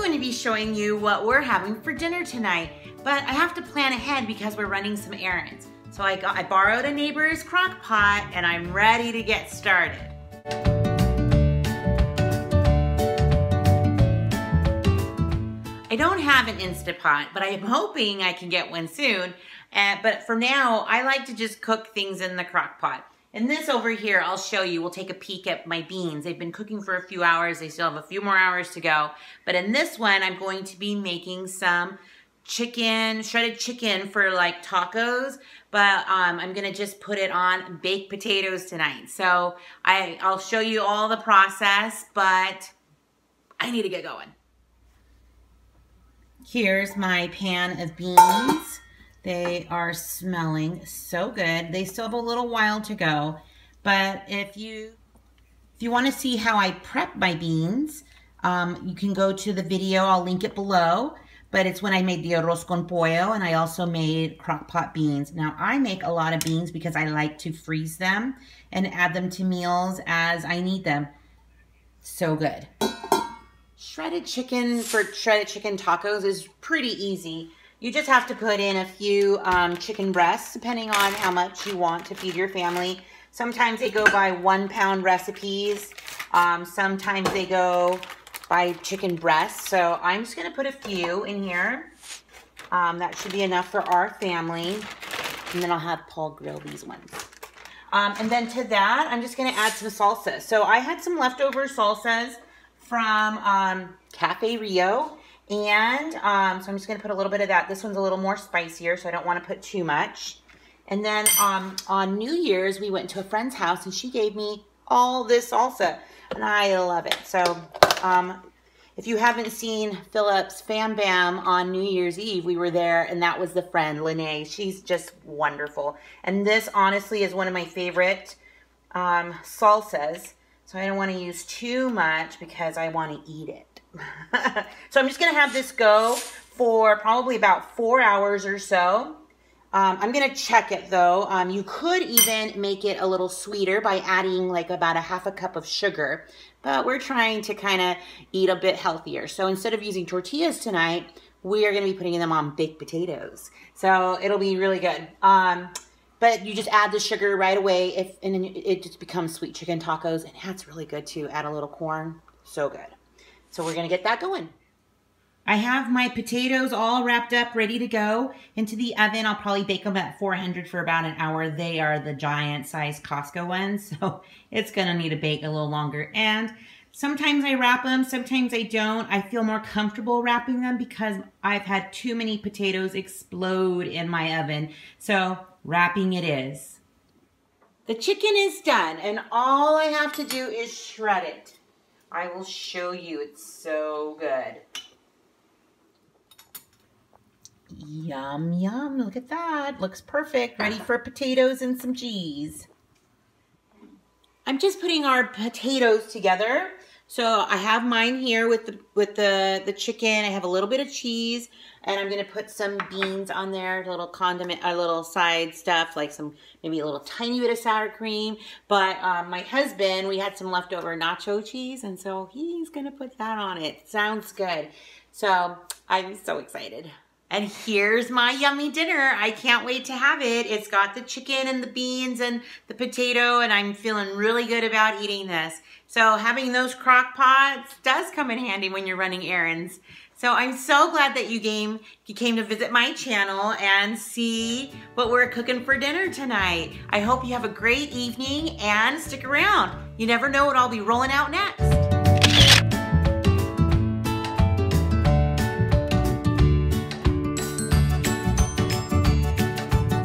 going to be showing you what we're having for dinner tonight, but I have to plan ahead because we're running some errands. So I borrowed a neighbor's crock pot and I'm ready to get started. I don't have an Instant Pot, but I'm hoping I can get one soon. But for now, I like to just cook things in the crock pot. And this over here, I'll show you. We'll take a peek at my beans. They've been cooking for a few hours. They still have a few more hours to go. But in this one, I'm going to be making some chicken, shredded chicken for like tacos. But I'm gonna just put it on baked potatoes tonight. So I'll show you all the process, but I need to get going. Here's my pan of beans. They are smelling so good. They still have a little while to go, but if you want to see how I prep my beans, you can go to the video. I'll link it below, but it's when I made the arroz con pollo, and I also made crock pot beans. Now, I make a lot of beans because I like to freeze them and add them to meals as I need them. So good. Shredded chicken for shredded chicken tacos is pretty easy. You just have to put in a few chicken breasts, depending on how much you want to feed your family. Sometimes they go by 1 pound recipes. Sometimes they go by chicken breasts. So I'm just gonna put a few in here. That should be enough for our family. And then I'll have Paul grill these ones. And then to that, I'm just gonna add some salsa. So I had some leftover salsas from Cafe Rio. And so I'm just going to put a little bit of that. This one's a little more spicier, so I don't want to put too much. And then on New Year's, we went to a friend's house, and she gave me all this salsa, and I love it. So if you haven't seen Phillips FamBam on New Year's Eve, we were there, and that was the friend, Lene. She's just wonderful. And this, honestly, is one of my favorite salsas. So I don't want to use too much because I want to eat it. So I'm just going to have this go for probably about 4 hours or so. I'm going to check it though. You could even make it a little sweeter by adding like about a ½ cup of sugar. But we're trying to kind of eat a bit healthier. So instead of using tortillas tonight, we are going to be putting them on baked potatoes. So it'll be really good. But you just add the sugar right away, and then it just becomes sweet chicken tacos. And that's really good too. Add a little corn. So good. So we're going to get that going. I have my potatoes all wrapped up, ready to go into the oven. I'll probably bake them at 400 for about an hour. They are the giant size Costco ones, so it's going to need to bake a little longer. And sometimes I wrap them, sometimes I don't. I feel more comfortable wrapping them because I've had too many potatoes explode in my oven. So wrapping it is. The chicken is done, and all I have to do is shred it. I will show you. It's so good. Yum, yum. Look at that. Looks perfect. Ready for potatoes and some cheese. I'm just putting our potatoes together. So I have mine here with the chicken. I have a little bit of cheese, and I'm going to put some beans on there, a little condiment, a little side stuff, like maybe a little tiny bit of sour cream. But my husband, we had some leftover nacho cheese, and so he's going to put that on it. Sounds good. So I'm so excited. And here's my yummy dinner. I can't wait to have it. It's got the chicken and the beans and the potato, and I'm feeling really good about eating this. So having those crock pots does come in handy when you're running errands. So I'm so glad that you came to visit my channel and see what we're cooking for dinner tonight. I hope you have a great evening and stick around. You never know what I'll be rolling out next.